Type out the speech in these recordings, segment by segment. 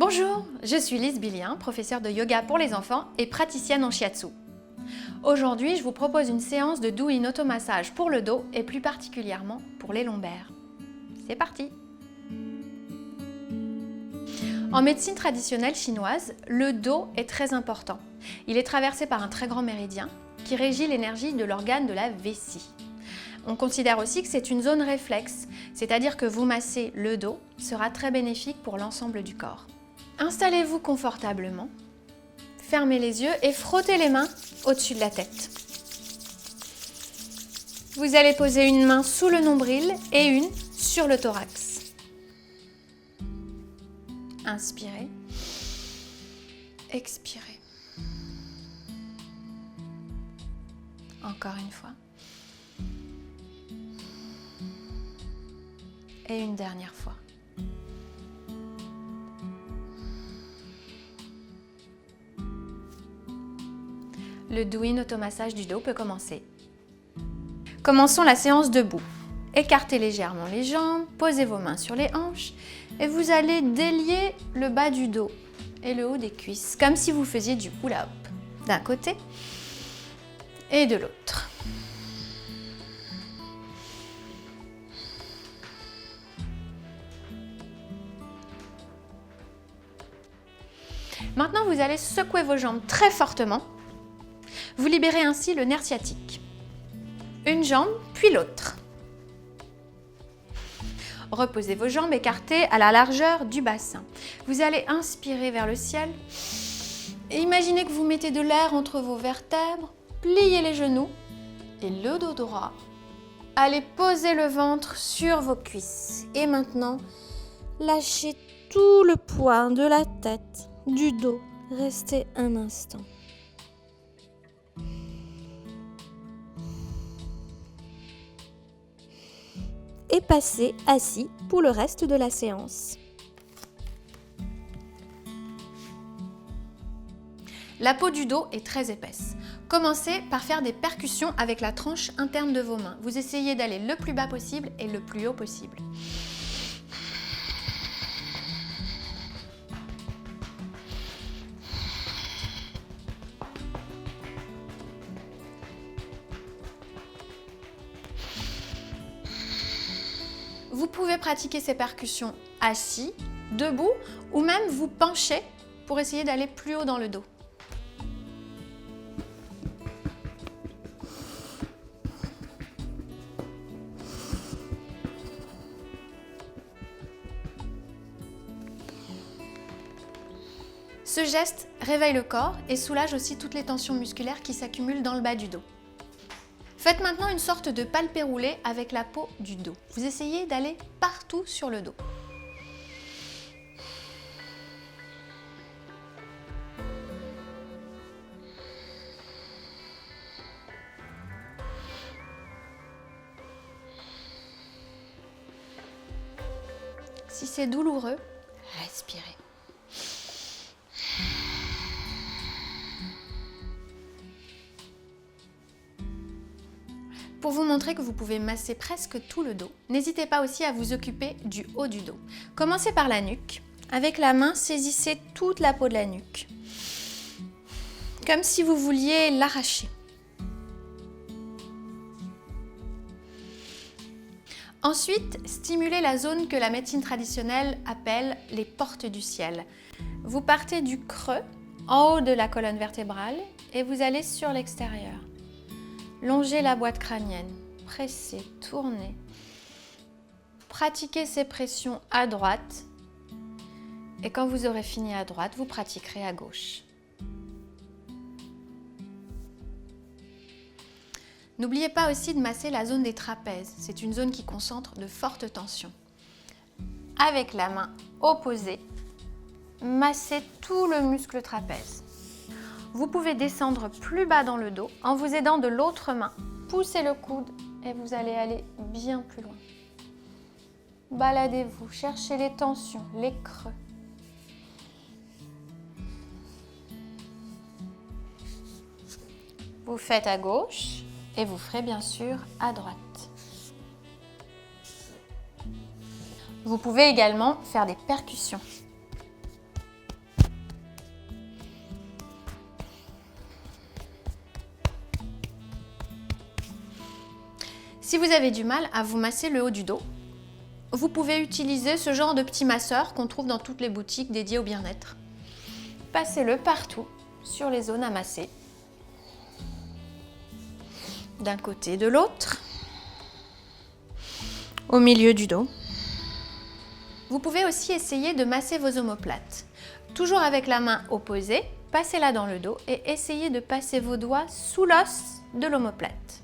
Bonjour, je suis Lise Billien, professeure de yoga pour les enfants et praticienne en shiatsu. Aujourd'hui, je vous propose une séance de doux-in automassage pour le dos et plus particulièrement pour les lombaires. C'est parti! En médecine traditionnelle chinoise, le dos est très important. Il est traversé par un très grand méridien qui régit l'énergie de l'organe de la vessie. On considère aussi que c'est une zone réflexe, c'est-à-dire que vous masser le dos sera très bénéfique pour l'ensemble du corps. Installez-vous confortablement, fermez les yeux et frottez les mains au-dessus de la tête. Vous allez poser une main sous le nombril et une sur le thorax. Inspirez, expirez. Encore une fois. Et une dernière fois. Le doux-in automassage du dos peut commencer. Commençons la séance debout. Écartez légèrement les jambes, posez vos mains sur les hanches et vous allez délier le bas du dos et le haut des cuisses, comme si vous faisiez du hula hoop, d'un côté et de l'autre. Maintenant, vous allez secouer vos jambes très fortement. Vous libérez ainsi le nerf sciatique. Une jambe, puis l'autre. Reposez vos jambes écartées à la largeur du bassin. Vous allez inspirer vers le ciel et imaginez que vous mettez de l'air entre vos vertèbres, pliez les genoux et le dos droit. Allez poser le ventre sur vos cuisses. Et maintenant, lâchez tout le poids de la tête, du dos. Restez un instant. Et passez assis pour le reste de la séance. La peau du dos est très épaisse. Commencez par faire des percussions avec la tranche interne de vos mains. Vous essayez d'aller le plus bas possible et le plus haut possible. Vous pouvez pratiquer ces percussions assis, debout ou même vous pencher pour essayer d'aller plus haut dans le dos. Ce geste réveille le corps et soulage aussi toutes les tensions musculaires qui s'accumulent dans le bas du dos. Faites maintenant une sorte de palpé roulé avec la peau du dos. Vous essayez d'aller partout sur le dos. Si c'est douloureux, respirez. Pour vous montrer que vous pouvez masser presque tout le dos, n'hésitez pas aussi à vous occuper du haut du dos. Commencez par la nuque. Avec la main, saisissez toute la peau de la nuque, comme si vous vouliez l'arracher. Ensuite, stimulez la zone que la médecine traditionnelle appelle les portes du ciel. Vous partez du creux, en haut de la colonne vertébrale, et vous allez sur l'extérieur. Longez la boîte crânienne, pressez, tournez. Pratiquez ces pressions à droite et quand vous aurez fini à droite, vous pratiquerez à gauche. N'oubliez pas aussi de masser la zone des trapèzes. C'est une zone qui concentre de fortes tensions. Avec la main opposée, massez tout le muscle trapèze. Vous pouvez descendre plus bas dans le dos en vous aidant de l'autre main. Poussez le coude et vous allez aller bien plus loin. Baladez-vous, cherchez les tensions, les creux. Vous faites à gauche et vous ferez bien sûr à droite. Vous pouvez également faire des percussions. Si vous avez du mal à vous masser le haut du dos, vous pouvez utiliser ce genre de petit masseur qu'on trouve dans toutes les boutiques dédiées au bien-être. Passez-le partout sur les zones à masser, d'un côté et de l'autre, au milieu du dos. Vous pouvez aussi essayer de masser vos omoplates. Toujours avec la main opposée, passez-la dans le dos et essayez de passer vos doigts sous l'os de l'omoplate.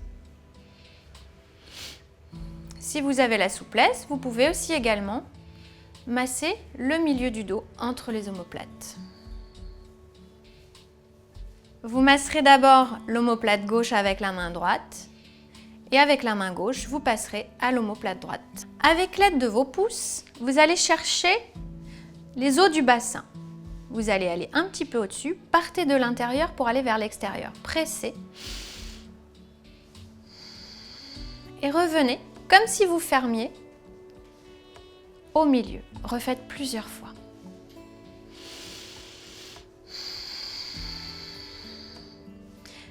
Si vous avez la souplesse, vous pouvez aussi également masser le milieu du dos entre les omoplates. Vous masserez d'abord l'omoplate gauche avec la main droite et avec la main gauche, vous passerez à l'omoplate droite. Avec l'aide de vos pouces, vous allez chercher les os du bassin. Vous allez aller un petit peu au-dessus, partez de l'intérieur pour aller vers l'extérieur. Pressez et revenez comme si vous fermiez au milieu. Refaites plusieurs fois.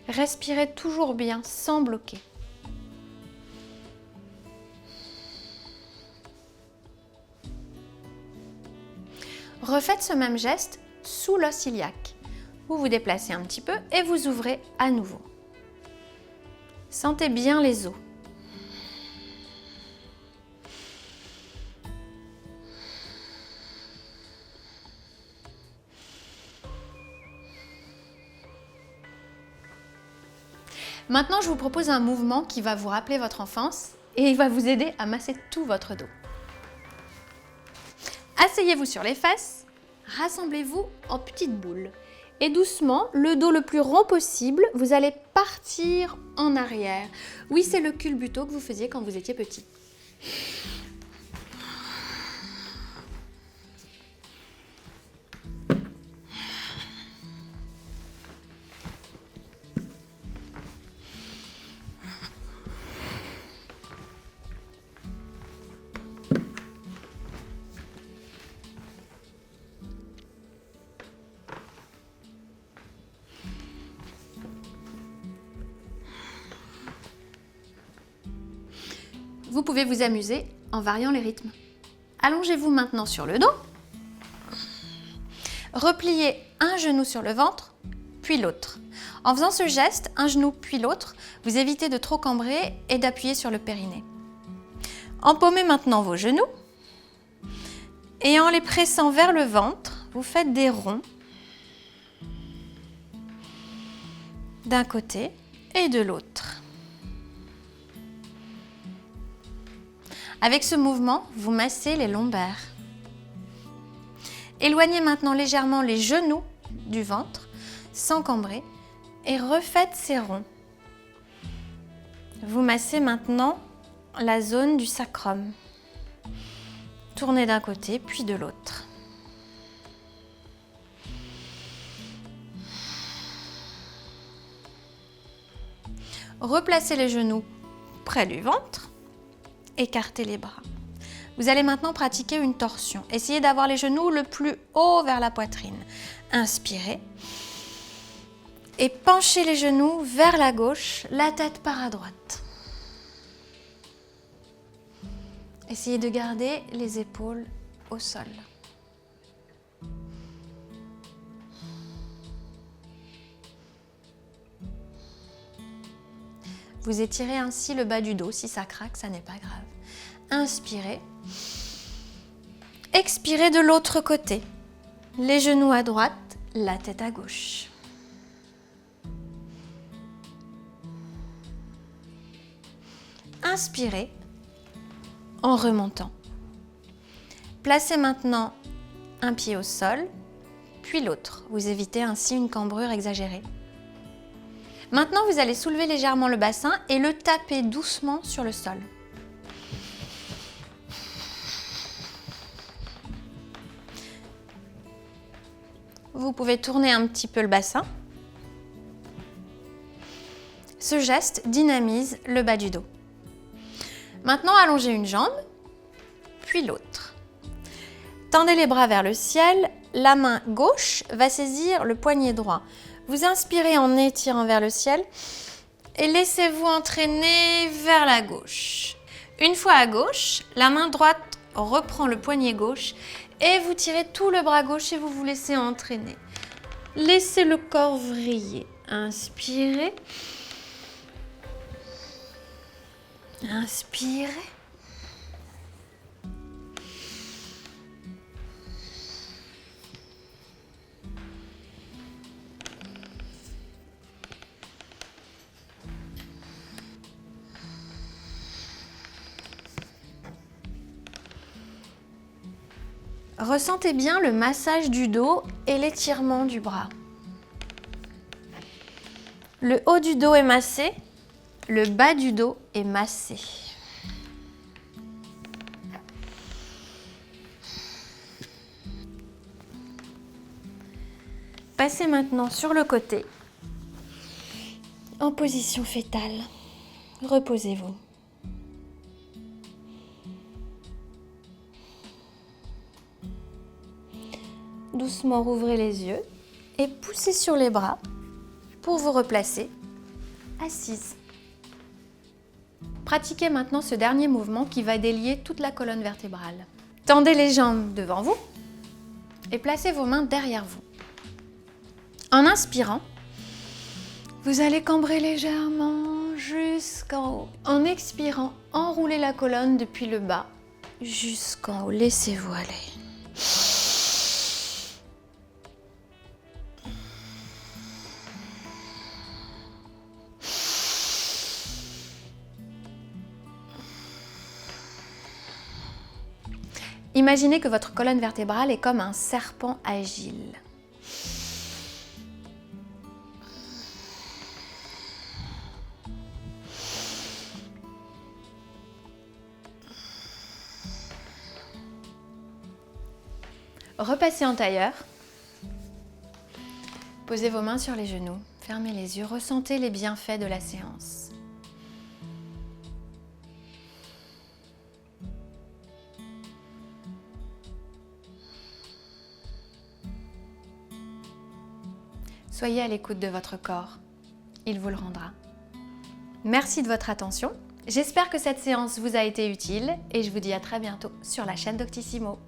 Respirez toujours bien, sans bloquer. Refaites ce même geste sous l'os iliaque. Vous vous déplacez un petit peu et vous ouvrez à nouveau. Sentez bien les os. Maintenant, je vous propose un mouvement qui va vous rappeler votre enfance et il va vous aider à masser tout votre dos. Asseyez-vous sur les fesses, rassemblez-vous en petites boules. Et doucement, le dos le plus rond possible, vous allez partir en arrière. Oui, c'est le culbuto que vous faisiez quand vous étiez petit. Vous pouvez vous amuser en variant les rythmes. Allongez-vous maintenant sur le dos. Repliez un genou sur le ventre, puis l'autre. En faisant ce geste, un genou puis l'autre, vous évitez de trop cambrer et d'appuyer sur le périnée. Empaumez maintenant vos genoux et en les pressant vers le ventre, vous faites des ronds d'un côté et de l'autre. Avec ce mouvement, vous massez les lombaires. Éloignez maintenant légèrement les genoux du ventre, sans cambrer, et refaites ces ronds. Vous massez maintenant la zone du sacrum. Tournez d'un côté, puis de l'autre. Replacez les genoux près du ventre. Écartez les bras. Vous allez maintenant pratiquer une torsion. Essayez d'avoir les genoux le plus haut vers la poitrine. Inspirez. Et penchez les genoux vers la gauche, la tête part à droite. Essayez de garder les épaules au sol. Vous étirez ainsi le bas du dos. Si ça craque, ça n'est pas grave. Inspirez. Expirez de l'autre côté. Les genoux à droite, la tête à gauche. Inspirez en remontant. Placez maintenant un pied au sol, puis l'autre. Vous évitez ainsi une cambrure exagérée. Maintenant, vous allez soulever légèrement le bassin et le taper doucement sur le sol. Vous pouvez tourner un petit peu le bassin. Ce geste dynamise le bas du dos. Maintenant, allongez une jambe, puis l'autre. Tendez les bras vers le ciel. La main gauche va saisir le poignet droit. Vous inspirez en étirant vers le ciel. et laissez-vous entraîner vers la gauche. Une fois à gauche, la main droite reprend le poignet gauche et vous tirez tout le bras gauche et vous vous laissez entraîner. Laissez le corps vriller. Inspirez. Inspirez. Ressentez bien le massage du dos et l'étirement du bras. Le haut du dos est massé, le bas du dos est massé. Passez maintenant sur le côté, en position fétale. Reposez-vous. Doucement rouvrez les yeux et poussez sur les bras pour vous replacer assise. Pratiquez maintenant ce dernier mouvement qui va délier toute la colonne vertébrale. Tendez les jambes devant vous et placez vos mains derrière vous. En inspirant, vous allez cambrer légèrement jusqu'en haut. En expirant, enroulez la colonne depuis le bas jusqu'en haut. Laissez-vous aller. Imaginez que votre colonne vertébrale est comme un serpent agile. Repassez en tailleur. Posez vos mains sur les genoux, fermez les yeux, ressentez les bienfaits de la séance. Soyez à l'écoute de votre corps, il vous le rendra. Merci de votre attention, j'espère que cette séance vous a été utile et je vous dis à très bientôt sur la chaîne Doctissimo.